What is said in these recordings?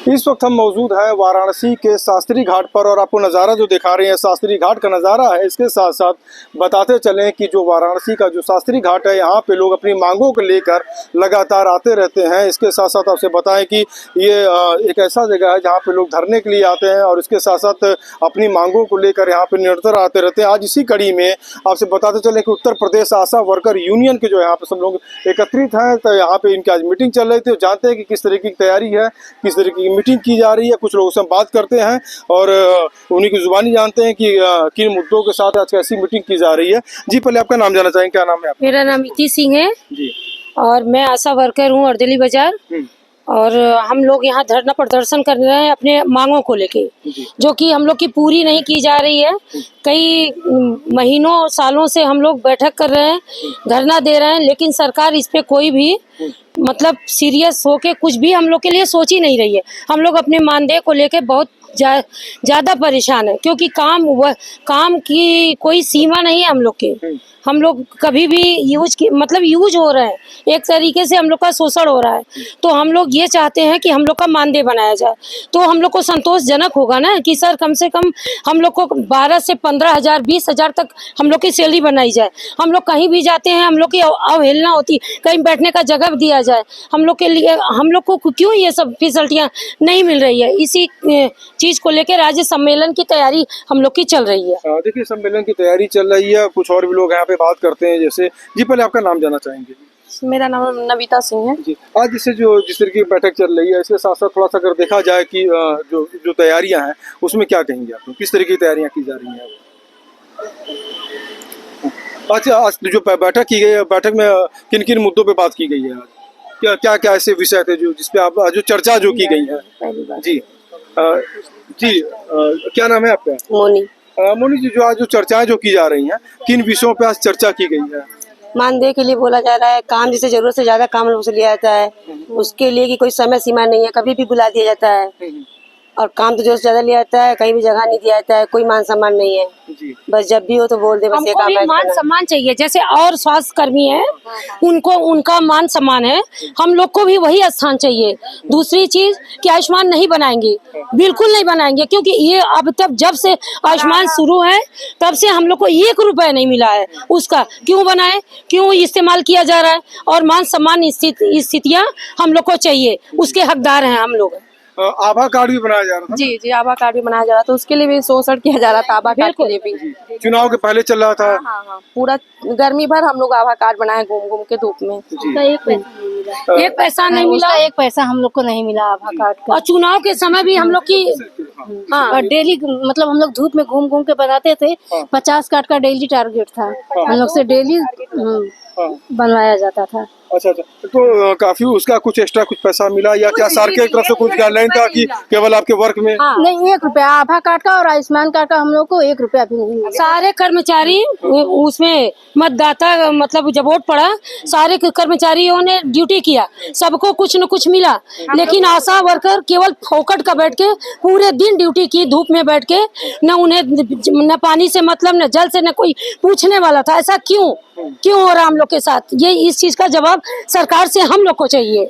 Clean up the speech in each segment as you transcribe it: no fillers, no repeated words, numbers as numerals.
इस वक्त हम मौजूद हैं वाराणसी के शास्त्री घाट पर और आपको नज़ारा जो दिखा रहे हैं शास्त्री घाट का नज़ारा है। इसके साथ साथ बताते चलें कि जो वाराणसी का जो शास्त्री घाट है यहाँ पे लोग अपनी मांगों को लेकर लगातार आते रहते हैं। इसके साथ साथ आपसे बताएं कि ये एक ऐसा जगह है जहाँ पे लोग धरने के लिए आते हैं और इसके साथ साथ अपनी मांगों को लेकर यहाँ पे निरंतर आते रहते हैं। आज इसी कड़ी में आपसे बताते चलें कि उत्तर प्रदेश आशा वर्कर यूनियन के जो यहाँ पे सब लोग एकत्रित हैं, तो यहाँ पे इनकी आज मीटिंग चल रही थी। जानते हैं कि किस तरीके की तैयारी है, किस तरीके की मीटिंग की जा रही है। कुछ लोगों से हम बात करते हैं और उन्हीं की जुबानी जानते हैं कि किन मुद्दों के साथ आज कैसी मीटिंग की जा रही है। जी, पहले आपका नाम जानना चाहेंगे, क्या नाम है आपका? मेरा नाम इति सिंह है जी। और मैं आशा वर्कर हूँ अर्दली बाजार। और हम लोग यहाँ धरना प्रदर्शन कर रहे हैं अपने मांगों को लेके, जो कि हम लोग की पूरी नहीं की जा रही है। कई महीनों सालों से हम लोग बैठक कर रहे हैं, धरना दे रहे हैं, लेकिन सरकार इस पे कोई भी मतलब सीरियस होके कुछ भी हम लोग के लिए सोच ही नहीं रही है। हम लोग अपने मानदेय को लेके बहुत ज़्यादा परेशान है, क्योंकि काम की कोई सीमा नहीं है हम लोग के। हम लोग कभी भी यूज हो रहे हैं, एक तरीके से हम लोग का शोषण हो रहा है। तो हम लोग ये चाहते हैं कि हम लोग का मानदेय बनाया जाए, तो हम लोग को संतोषजनक होगा ना कि सर कम से कम हम लोग को 12 से 15,000 20,000 तक हम लोग की सैलरी बनाई जाए। हम लोग कहीं भी जाते हैं, हम लोग की अवहेलना होती, कहीं बैठने का जगह दिया जाए। हम लोग के लिए हम लोग को क्यों ये सब फैसिलिटियाँ नहीं मिल रही है? इसी चीज को लेकर राज्य सम्मेलन की तैयारी हम लोग की चल रही है। देखिए, सम्मेलन की तैयारी चल रही है, कुछ और भी लोग यहाँ पे बात करते हैं। जैसे जी, पहले आपका नाम जानना चाहेंगे? मेरा नाम नविता सिंह है जी। आज जिस तरीके की बैठक चल रही है, इसके साथ साथ थोड़ा सा अगर देखा जाए कि जो तैयारियां हैं उसमें क्या कहेंगे आप? किस तरीके की तैयारियां की जा रही हैं? अच्छा, आज जो बैठक की गई है, बैठक में किन किन मुद्दों पे बात की गई है? आज क्या ऐसे विषय थे जो जिसपे आप जो चर्चा जो की गई है? जी। क्या नाम है आपका? मोनी। मोनी जी, जो आज जो चर्चाएं जो की जा रही हैं, किन विषयों पे आज चर्चा की गई है? मानदेय के लिए बोला जा रहा है, काम जिसे जरूरत से ज्यादा काम लोगों से लिया जाता है, उसके लिए कि कोई समय सीमा नहीं है, कभी भी बुला दिया जाता है। और काम तो जरूरत से ज्यादा लिया जाता है, कहीं भी जगह नहीं दिया जाता है, कोई मान सम्मान नहीं है। बस जब भी हो तो बोल दे, बस ये काम है। मान सम्मान चाहिए, जैसे और स्वास्थ्य कर्मी है उनको उनका मान सम्मान है, हम लोग को भी वही स्थान चाहिए। दूसरी चीज कि आयुष्मान नहीं बनाएंगे, बिल्कुल नहीं बनाएंगे, क्योंकि ये अब तक जब से आयुष्मान शुरू है तब से हम लोग को 1 रुपया नहीं मिला है। उसका क्यों बनाए, क्यों इस्तेमाल किया जा रहा है? और मान सम्मान स्थितियाँ हम लोग को चाहिए, उसके हकदार हैं हम लोग। आभा कार्ड भी बनाया जा रहा था। जी, आभा कार्ड भी बनाया जा रहा था, उसके लिए भी शोषण किया जा रहा था। आभा कार्ड के लिए भी चुनाव के पहले चल रहा था। हाँ, पूरा गर्मी भर हम लोग आभा कार्ड बनाए घूम घूम के धूप में। एक पैसा नहीं मिला, एक पैसा हम लोग को नहीं मिला आभा कार्ड का। और चुनाव के समय भी हम लोग की और डेली मतलब हम लोग धूप में घूम घूम के बनाते थे। 50 कार्ड का डेली टारगेट था, हम लोग से डेली बनवाया जाता था। अच्छा, तो काफी उसका कुछ एक्स्ट्रा कुछ पैसा मिला या क्या सरकार की तरफ से कुछ गाइडलाइन था कि केवल आपके वर्क में? नहीं, 1 रुपया आभा कार्ड का और आयुष्मान कार्ड का हम लोग को 1 रुपया भी नहीं मिला। सारे कर्मचारी उसमें मतदाता मतलब जब वोट पड़ा, सारे कर्मचारियों ने ड्यूटी किया, सबको कुछ न कुछ मिला। लेकिन आशा वर्कर केवल फोकट का बैठ के पूरे दिन ड्यूटी की, धूप में बैठ के, न उन्हें न पानी से मतलब न जल से न कोई पूछने वाला था। ऐसा क्यों हो रहा हम लोग के साथ? ये इस चीज का जवाब सरकार से हम लोग को चाहिए।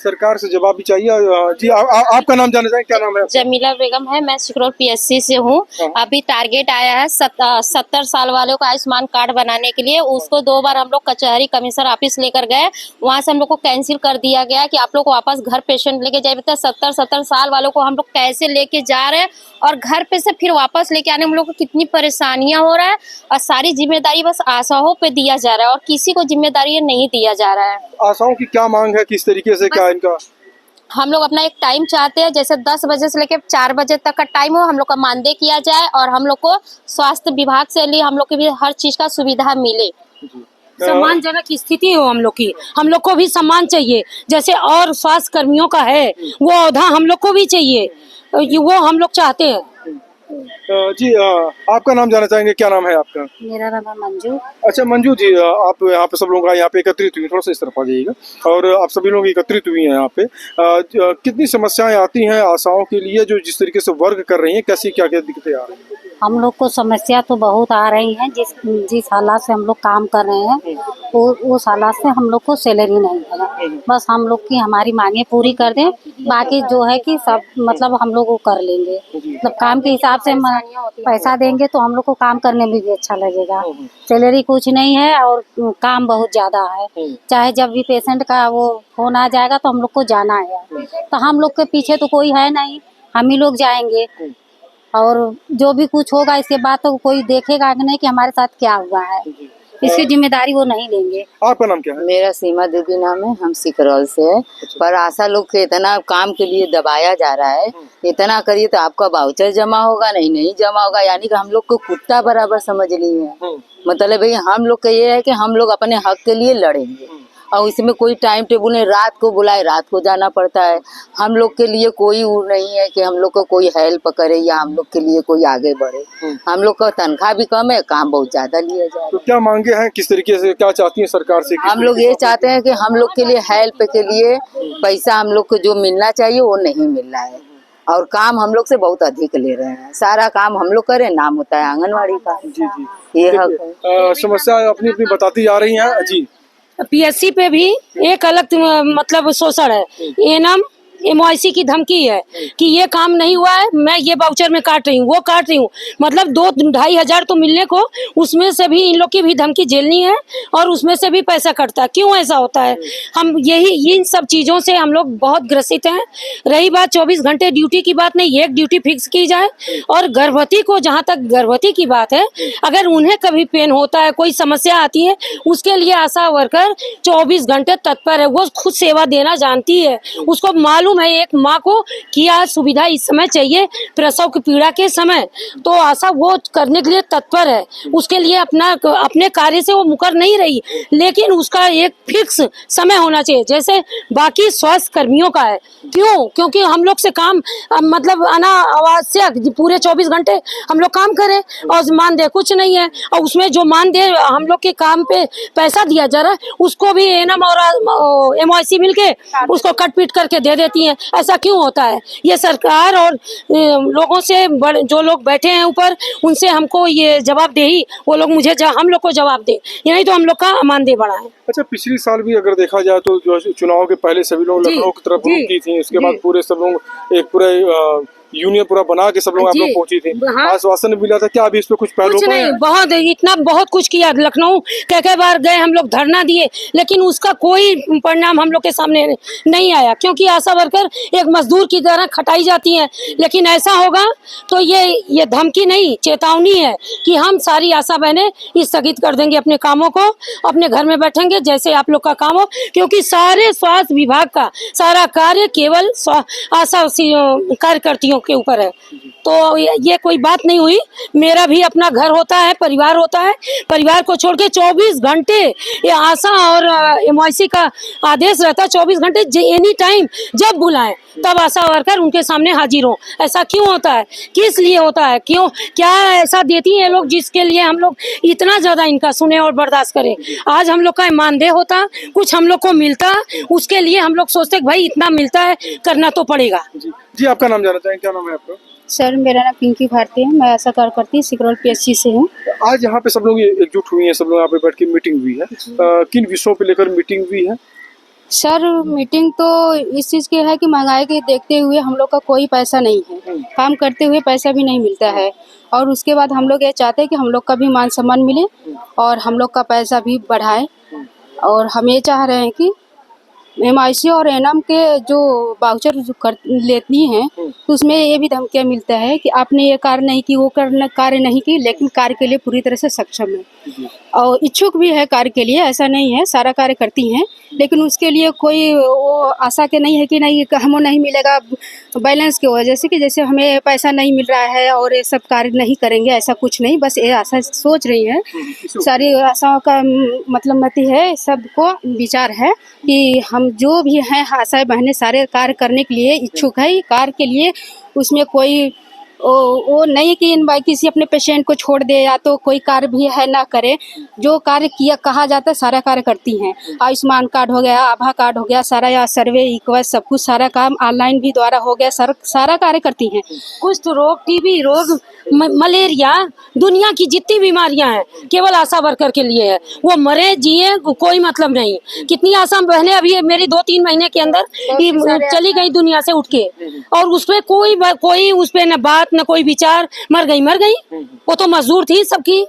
सरकार से जवाब भी चाहिए। जी, आपका नाम जानना चाहेंगे, क्या नाम है? जमीला बेगम है, मैं शिकरोल पीएससी से हूँ। अभी टारगेट आया है 70 साल वालों का आयुष्मान कार्ड बनाने के लिए। उसको 2 बार हम लोग कचहरी कमिश्नर ऑफिस लेकर गए, वहाँ से हम लोग को कैंसिल कर दिया गया कि आप लोग वापस घर पेशेंट लेके जाए। 70 साल वालों को हम लोग कैसे लेके जा रहे हैं और घर पे से फिर वापस लेके आने में हम लोग को कितनी परेशानियां हो रहा है। और सारी जिम्मेदारी बस आशाओं पे दिया जा रहा है और किसी को जिम्मेदारी नहीं दिया जा रहा है। आशाओं की क्या मांग है, किस तरीके से क्या इनका? हम लोग अपना एक टाइम चाहते हैं, जैसे 10 बजे से लेकर 4 बजे तक का टाइम हो, हम लोग का मानदेय किया जाए और हम लोग को स्वास्थ्य विभाग से लिए हम लोग की भी हर चीज का सुविधा मिले। सम्मानजनक स्थिति हो हम लोग की, हम लोग को भी सम्मान चाहिए, जैसे और स्वास्थ्य कर्मियों का है वो औधा हम लोग को भी चाहिए, वो हम लोग चाहते हैं। जी, आपका नाम जानना चाहेंगे, क्या नाम है आपका? मेरा नाम है मंजू। अच्छा मंजू जी, आप यहाँ पे सब लोग यहाँ पे एकत्रित हुए, थोड़ा सा इस तरफ आ जाइएगा। और आप सभी लोग एकत्रित हुए हैं यहाँ पे, कितनी समस्याएं आती हैं आशाओं के लिए जो जिस तरीके से वर्क कर रही हैं, कैसी क्या क्या दिक्कतें आ रही हैं? हम लोग को समस्या तो बहुत आ रही है। जिस हालात से हम लोग काम कर रहे हैं वो उस हालात से हम लोग को सैलरी नहीं है। बस हम लोग की हमारी मांगे पूरी कर दें, बाकी जो है कि सब मतलब हम लोग वो कर लेंगे। मतलब काम के हिसाब से पैसा देंगे तो हम लोग को काम करने में भी अच्छा लगेगा। सैलरी कुछ नहीं है और काम बहुत ज्यादा है। चाहे जब भी पेशेंट का वो फोन आ जाएगा तो हम लोग को जाना है, तो हम लोग के पीछे तो कोई है नहीं, हम ही लोग जाएंगे। और जो भी कुछ होगा इसके बाद तो कोई देखेगा कि नहीं कि हमारे साथ क्या हुआ है, इसकी जिम्मेदारी वो नहीं लेंगे। आपका नाम क्या है? मेरा सीमा देवी नाम है, हम सिकरौल से है। पर आशा लोग के इतना काम के लिए दबाया जा रहा है, इतना करिए तो आपका वाउचर जमा होगा, नहीं जमा होगा, यानी कि हम लोग को कुत्ता बराबर समझ ली है। मतलब भाई हम लोग का ये है कि हम लोग अपने हक के लिए लड़ेंगे और इसमें कोई टाइम टेबल नहीं, रात को बुलाए रात को जाना पड़ता है। हम लोग के लिए कोई वो नहीं है कि हम लोग को कोई हेल्प करे या हम लोग के लिए कोई आगे बढ़े। हम लोग का तनख्वाह भी कम है, काम बहुत ज्यादा लिया जाए। तो क्या मांगे हैं, किस तरीके से क्या चाहती हैं सरकार से? हम लोग ये चाहते हैं कि हम लोग के लिए हेल्प के लिए पैसा हम लोग को जो मिलना चाहिए वो नहीं मिल रहा है और काम हम लोग से बहुत अधिक ले रहे हैं। सारा काम हम लोग करें, नाम होता है आंगनवाड़ी का। जी ये हक है। समस्या अपनी अपनी बताती जा रही हैं जी। पीएससी पे भी एक अलग मतलब शोषण है। एनम MIC की धमकी है कि ये काम नहीं हुआ है, मैं ये वाउचर में काट रही हूँ, वो काट रही हूँ। मतलब 2-2.5 हजार तो मिलने को, उसमें से भी इन लोग की भी धमकी झेलनी है और उसमें से भी पैसा कटता है। क्यों ऐसा होता है? हम यही इन सब चीज़ों से हम लोग बहुत ग्रसित हैं। रही बात 24 घंटे ड्यूटी की बात, नहीं, एक ड्यूटी फिक्स की जाए। और गर्भवती को, जहाँ तक गर्भवती की बात है, अगर उन्हें कभी पेन होता है, कोई समस्या आती है, उसके लिए आशा वर्कर 24 घंटे तत्पर है। वो खुद सेवा देना जानती है, उसको मालूम है एक माँ को क्या सुविधा इस समय चाहिए प्रसव की पीड़ा के समय, तो आशा वो करने के लिए तत्पर है। उसके लिए अपने कार्य से वो मुकर नहीं रही, लेकिन उसका एक फिक्स समय होना चाहिए जैसे बाकी स्वास्थ्य कर्मियों का है। क्यों? क्योंकि हम लोग से काम मतलब अनावश्यक पूरे 24 घंटे हम लोग काम करें और मानदेय कुछ नहीं है, और उसमें जो मानदेय हम लोग के काम पे पैसा दिया जा रहा है उसको भी एनम और MIC मिलके उसको कट पीट करके दे देती है। ऐसा क्यों होता है? ये सरकार और लोगों से जो लोग बैठे हैं ऊपर, उनसे हमको ये जवाबदेही, वो लोग हम लोग को जवाब दे, नहीं तो हम लोग का मानदेय बढ़ा है। अच्छा, पिछले साल भी अगर देखा जाए तो जो चुनाव के पहले सभी लोग लखनऊ की तरफ रुक की थी, उसके बाद पूरे सब लोग एक पूरे यूनियन पूरा बना के सब लोग आप लोग पहुंची थी। आश्वासन मिला था, क्या अभी इस पे कुछ पहलू? कुछ नहीं, बहुत कुछ किया। लखनऊ कई बार गए हम लोग, धरना दिए, लेकिन उसका कोई परिणाम हम लोग के सामने नहीं आया, क्योंकि आशा वर्कर एक मजदूर की तरह खटाई जाती हैं। लेकिन ऐसा होगा तो ये धमकी नहीं, चेतावनी है कि हम सारी आशा बहनें स्थगित कर देंगे अपने कामों को, अपने घर में बैठेंगे जैसे आप लोग का काम हो, क्योंकि सारे स्वास्थ्य विभाग का सारा कार्य केवल आशा कार्यकर्तियों के ऊपर है। तो ये कोई बात नहीं हुई। मेरा भी अपना घर होता है, परिवार होता है, परिवार को छोड़ के 24 घंटे ये आशा और MIC का आदेश रहता है 24 घंटे, एनी टाइम जब बुलाएं तब आशा वर्कर उनके सामने हाजिर हो। ऐसा क्यों होता है? किस लिए होता है? क्यों, क्या ऐसा देती हैं लोग जिसके लिए हम लोग इतना ज्यादा इनका सुने और बर्दाश्त करें? आज हम लोग का मानदेय होता, कुछ हम लोग को मिलता, उसके लिए हम लोग सोचते कि भाई इतना मिलता है, करना तो पड़ेगा। जी, आपका नाम जानना चाहेंगे? क्या नाम है आपका? सर, मेरा नाम पिंकी भारती है, मैं आशा कार्यकर्ती सिकरौल PSC से हूँ। आज यहाँ पे सब लोग एकजुट हुई हैं, सब लोग यहाँ पे बैठ के मीटिंग हुई है। किन विषयों पे लेकर मीटिंग हुई है? सर, मीटिंग तो इस चीज़ की है कि महंगाई के देखते हुए हम लोग का कोई पैसा नहीं है, काम करते हुए पैसा भी नहीं मिलता है, और उसके बाद हम लोग ये चाहते हैं कि हम लोग का भी मान सम्मान मिले और हम लोग का पैसा भी बढ़ाए। और हम ये चाह रहे हैं कि MIC और एनम के जो वाउचर लेती हैं तो उसमें ये भी धमकियाँ मिलता है कि आपने ये कार्य नहीं की, वो कार्य नहीं की, लेकिन कार्य के लिए पूरी तरह से सक्षम है और इच्छुक भी है कार्य के लिए। ऐसा नहीं है, सारा कार्य करती हैं, लेकिन उसके लिए कोई वो आशा के नहीं है कि नहीं हमें नहीं मिलेगा बैलेंस की वजह से, कि जैसे हमें पैसा नहीं मिल रहा है और ये सब कार्य नहीं करेंगे, ऐसा कुछ नहीं। बस ये आशा सोच रही है, सारी आशाओं का मतलब मत है, सबको विचार है कि हम जो भी हैं आशाएं बहनें सारे कार्य करने के लिए इच्छुक है। कार्य के लिए उसमें कोई वो नहीं कि किसी अपने पेशेंट को छोड़ दे या तो कोई कार्य भी है ना करे। जो कार्य किया कहा जाता है सारा कार्य करती हैं। आयुष्मान कार्ड हो गया, आभा कार्ड हो गया, सारा या सर्वे इक्वस सब कुछ सारा काम ऑनलाइन भी द्वारा हो गया, सारा कार्य करती हैं। कुष्ठ रोग, टीबी रोग, मलेरिया, दुनिया की जितनी बीमारियां हैं केवल आशा वर्कर के लिए है। वो मरे जिए कोई मतलब नहीं। कितनी आशा बहनें अभी मेरी 2-3 महीने के अंदर चली गई दुनिया से उठ के, और उसपे कोई उस पे न बात न कोई विचार, मर गई। वो तो मजदूर थी सबकी,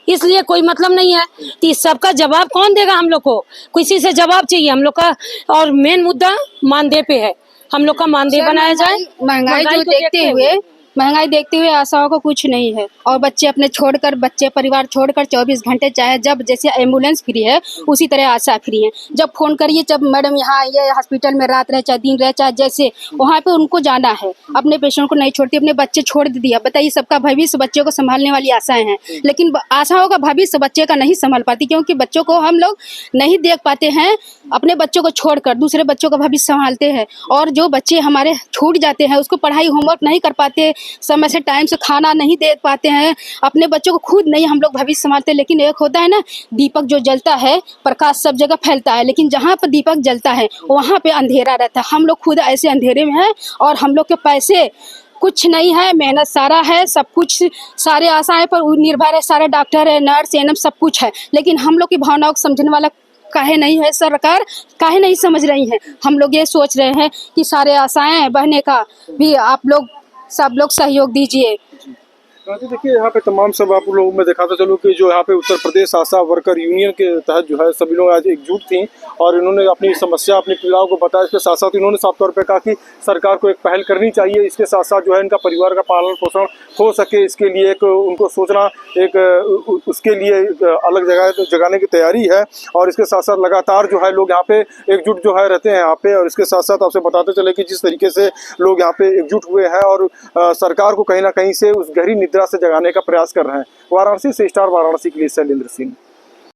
इसलिए कोई मतलब नहीं है। तो इस सबका जवाब कौन देगा हम लोग को? किसी से जवाब चाहिए हम लोग का। और मेन मुद्दा मानदेय पे है, हम लोग का मानदेय बनाया जाए। महंगाई जो महंगाई देखते हुए आशाओं को कुछ नहीं है। और बच्चे परिवार छोड़कर 24 घंटे चाहे जब जैसे एम्बुलेंस फ्री है उसी तरह आशा फ्री है। जब फोन करिए, जब मैडम यहाँ आइए हॉस्पिटल में, रात रहे चाहे दिन रहे चाहे जैसे, वहाँ पे उनको जाना है। अपने पेशेंट को नहीं छोड़ती, अपने बच्चे छोड़ दिया। बताइए, सबका भविष्य बच्चों को संभालने वाली आशाएं हैं, लेकिन आशाओं का भविष्य बच्चे का नहीं संभाल पाती, क्योंकि बच्चों को हम लोग नहीं देख पाते हैं। अपने बच्चों को छोड़कर दूसरे बच्चों का भविष्य संभालते हैं। और जो बच्चे हमारे छूट जाते हैं उसको पढ़ाई होमवर्क नहीं कर पाते, समय से टाइम से खाना नहीं दे पाते हैं, अपने बच्चों को खुद नहीं हम लोग भविष्य संभालते। लेकिन एक होता है ना, दीपक जो जलता है, प्रकाश सब जगह फैलता है, लेकिन जहाँ पर दीपक जलता है वहाँ पे अंधेरा रहता है। हम लोग खुद ऐसे अंधेरे में हैं और हम लोग के पैसे कुछ नहीं है, मेहनत सारा है, सब कुछ सारे आशाएं पर निर्भर है, सारे डॉक्टर है, नर्स एनएम सब कुछ है, लेकिन हम लोग की भावनाओं को समझने वाला काहे नहीं है? सरकार काहे नहीं समझ रही है? हम लोग ये सोच रहे हैं कि सारे आशाएं बहने का भी आप लोग सब लोग सहयोग दीजिए। जी देखिए, यहाँ पे तमाम सब आप लोगों में दिखाता चलूँ कि जो यहाँ पे उत्तर प्रदेश आशा वर्कर यूनियन के तहत जो है सभी लोग आज एकजुट थी और इन्होंने अपनी समस्या, अपनी पीड़ाओं को बताया। इसके साथ साथ इन्होंने साफ तौर पे कहा कि सरकार को एक पहल करनी चाहिए, इसके साथ साथ जो है इनका परिवार का पालन पोषण हो सके, इसके लिए एक उनको सोचना, एक उसके लिए एक अलग जगह जगाने की तैयारी है। और इसके साथ साथ लगातार जो है लोग यहाँ पे एकजुट जो है रहते हैं यहाँ पे। और इसके साथ साथ आपसे बताते चले कि जिस तरीके से लोग यहाँ पे एकजुट हुए हैं और सरकार को कहीं ना कहीं से उस गहरी निद्रा से जगाने का प्रयास कर रहे हैं। वाराणसी से स्टार वाराणसी के लिए शैलेंद्र सिंह।